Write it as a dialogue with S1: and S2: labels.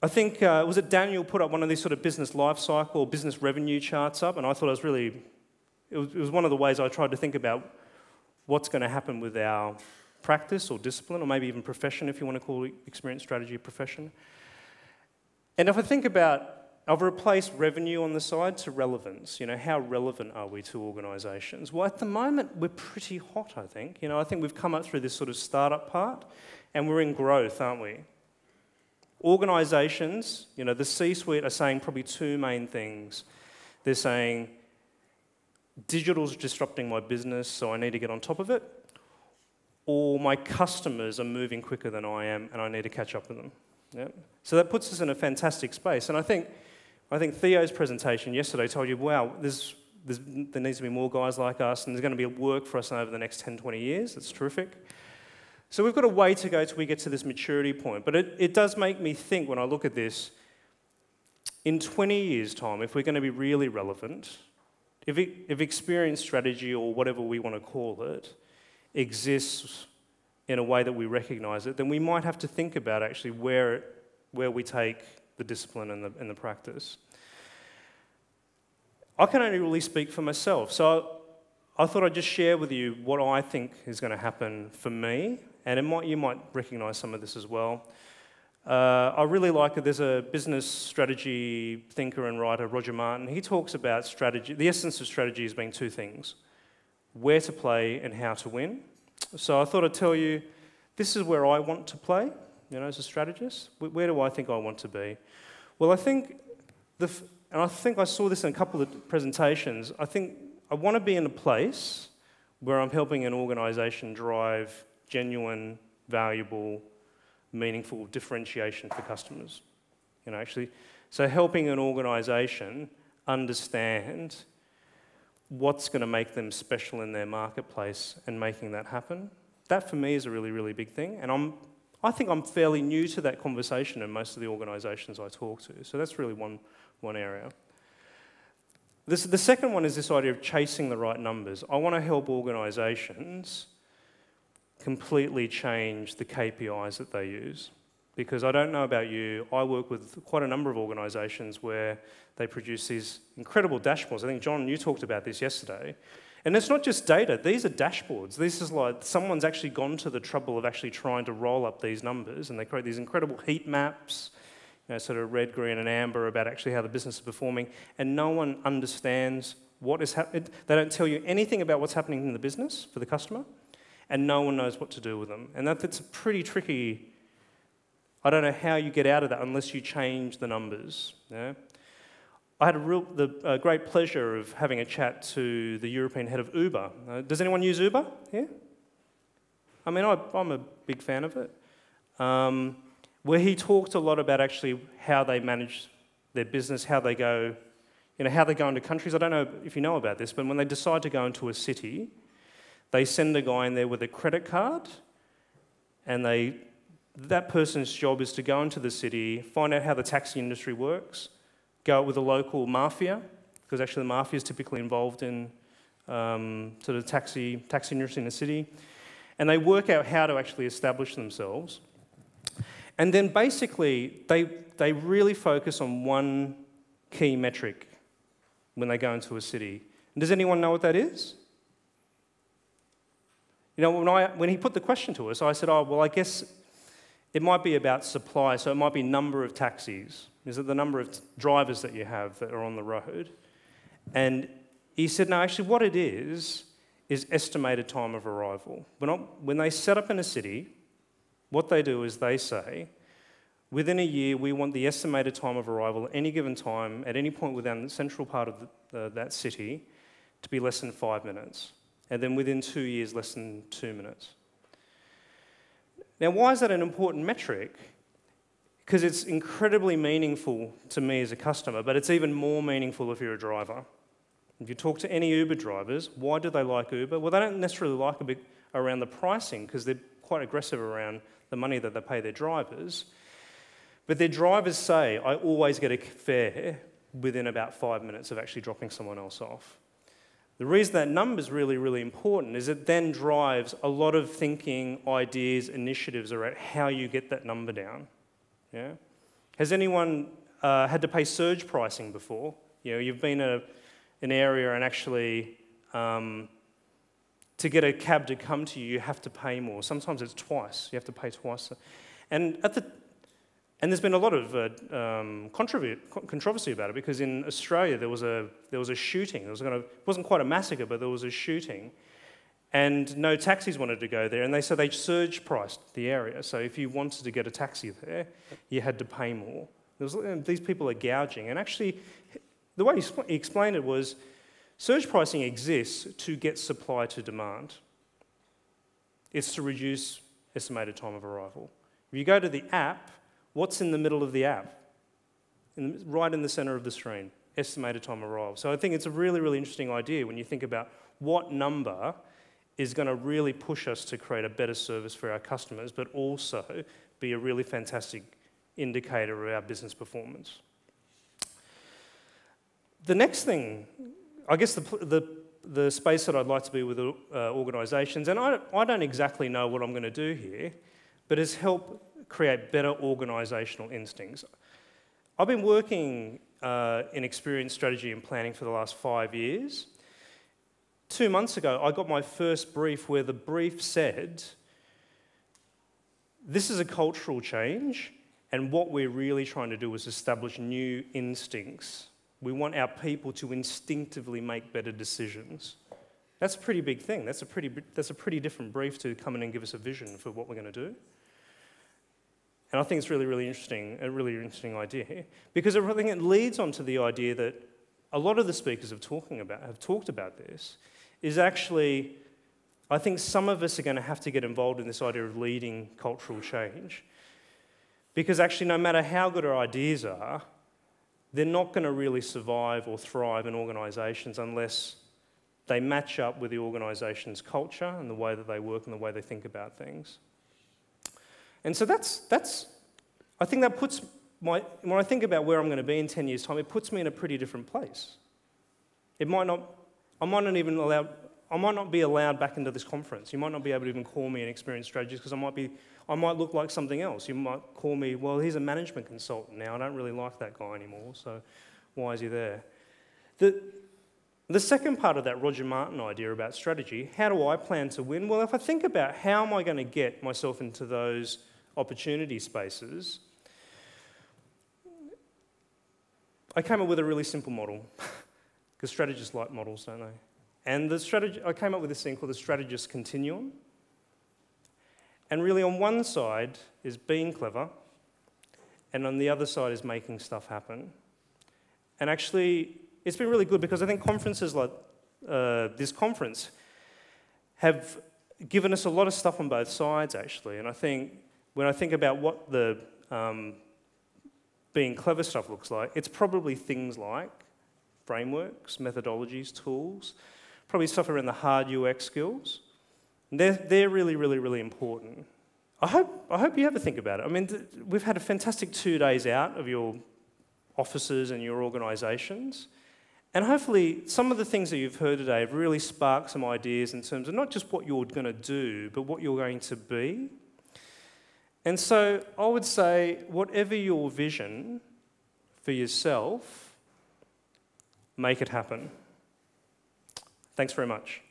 S1: I think, was it Daniel put up one of these sort of business life cycle or business revenue charts up, and I thought it was one of the ways I tried to think about what's going to happen with our practice or discipline, or maybe even profession, if you want to call experience strategy a profession. And if I think about, I've replaced revenue on the side to relevance. You know, how relevant are we to organisations? Well, at the moment, we're pretty hot, I think. You know, I think we've come up through this sort of startup part, and we're in growth, aren't we? Organisations, you know, the C-suite are saying probably two main things. They're saying, digital's disrupting my business, so I need to get on top of it, or my customers are moving quicker than I am, and I need to catch up with them. Yeah? So that puts us in a fantastic space, and I think Theo's presentation yesterday told you, wow, there needs to be more guys like us, and there's going to be work for us over the next 10, 20 years. That's terrific. So we've got a way to go till we get to this maturity point. But it does make me think when I look at this, in 20 years' time, if we're going to be really relevant, if experience strategy or whatever we want to call it exists in a way that we recognise it, then we might have to think about actually where we take the discipline and the practice. I can only really speak for myself, so I thought I'd just share with you what I think is going to happen for me, and you might recognise some of this as well. I really like it. There's a business strategy thinker and writer, Roger Martin. He talks about strategy. The essence of strategy as being two things: where to play and how to win. So I thought I'd tell you, this is where I want to play, you know, as a strategist. Where do I think I want to be? Well, I think I saw this in a couple of presentations. I think I want to be in a place where I'm helping an organisation drive genuine, valuable, meaningful differentiation for customers. You know, actually, so helping an organisation understand what's going to make them special in their marketplace and making that happen. That for me is a really, really big thing, and I think I'm fairly new to that conversation in most of the organisations I talk to. So that's really one area. The second one is this idea of chasing the right numbers. I want to help organisations completely change the KPIs that they use. Because I don't know about you, I work with quite a number of organisations where they produce these incredible dashboards. I think, John, you talked about this yesterday. And it's not just data, these are dashboards. This is like someone's actually gone to the trouble of actually trying to roll up these numbers, and they create these incredible heat maps, you know, sort of red, green, and amber about actually how the business is performing, and no one understands what is happening. They don't tell you anything about what's happening in the business for the customer, and no one knows what to do with them. And that's pretty tricky. I don't know how you get out of that unless you change the numbers. Yeah? I had the great pleasure of having a chat to the European head of Uber. Does anyone use Uber here? I mean, I'm a big fan of it. Where he talked a lot about actually how they manage their business, how they go, how they go into countries. I don't know if you know about this, but when they decide to go into a city, they send a guy in there with a credit card, and that person's job is to go into the city, find out how the taxi industry works, go with a local mafia, because actually the mafia is typically involved in sort of taxi industry in the city, and they work out how to actually establish themselves. And then basically, they really focus on one key metric when they go into a city. And does anyone know what that is? You know, when he put the question to us, I said, oh, well, I guess it might be about supply, so it might be number of taxis. Is it the number of drivers that you have that are on the road? And he said, no, actually what it is estimated time of arrival. When they set up in a city, what they do is they say, within a year, we want the estimated time of arrival at any given time, at any point within the central part of that city, to be less than 5 minutes. And then within 2 years, less than 2 minutes. Now, why is that an important metric? Because it's incredibly meaningful to me as a customer, but it's even more meaningful if you're a driver. If you talk to any Uber drivers, why do they like Uber? Well, they don't necessarily like a bit around the pricing, because they're quite aggressive around the money that they pay their drivers. But their drivers say, I always get a fare within about 5 minutes of actually dropping someone else off. The reason that number is really, really important is it then drives a lot of thinking, ideas, initiatives around how you get that number down. Yeah? Has anyone had to pay surge pricing before? You know, you've been in an area and actually to get a cab to come to you, you have to pay more. Sometimes it's twice. You have to pay twice. And there's been a lot of controversy about it, because in Australia there was a shooting. It wasn't quite a massacre, but there was a shooting, and no taxis wanted to go there, and so they surge priced the area. So if you wanted to get a taxi there, you had to pay more. These people are gouging, and actually, the way he explained it was, surge pricing exists to get supply to demand. It's to reduce estimated time of arrival. If you go to the app, what's in the middle of the app? Right in the centre of the screen, estimated time of arrival. So I think it's a really, really interesting idea when you think about what number is going to really push us to create a better service for our customers, but also be a really fantastic indicator of our business performance. The next thing, I guess the space that I'd like to be with organisations, and I don't exactly know what I'm going to do here, but is help create better organisational instincts. I've been working in experience strategy and planning for the last 5 years. 2 months ago, I got my first brief where the brief said, this is a cultural change, and what we're really trying to do is establish new instincts. We want our people to instinctively make better decisions. That's a pretty big thing. That's a pretty different brief to come in and give us a vision for what we're going to do. And I think it's really, really interesting, a really interesting idea here, because I think it leads on to the idea that a lot of the speakers have talked about this, is actually, I think some of us are going to have to get involved in this idea of leading cultural change, because actually no matter how good our ideas are, they're not going to really survive or thrive in organisations unless they match up with the organisation's culture and the way that they work and the way they think about things. And so I think that puts when I think about where I'm going to be in 10 years' time, it puts me in a pretty different place. I might not be allowed back into this conference. You might not be able to even call me an experienced strategist, because I might look like something else. You might call me, well, he's a management consultant now. I don't really like that guy anymore, so why is he there? The second part of that Roger Martin idea about strategy, how do I plan to win? Well, if I think about how am I going to get myself into those opportunity spaces, I came up with a really simple model, because strategists like models, don't they? And I came up with this thing called the strategist continuum. And really on one side is being clever, and on the other side is making stuff happen. And actually, it's been really good, because I think conferences like this conference have given us a lot of stuff on both sides, actually. And I think when I think about what the being clever stuff looks like, it's probably things like frameworks, methodologies, tools, probably stuff around the hard UX skills. They're really, really, really important. I hope you have a think about it. I mean, we've had a fantastic 2 days out of your offices and your organisations, and hopefully some of the things that you've heard today have really sparked some ideas in terms of not just what you're going to do, but what you're going to be. And so I would say, whatever your vision for yourself, make it happen. Thanks very much.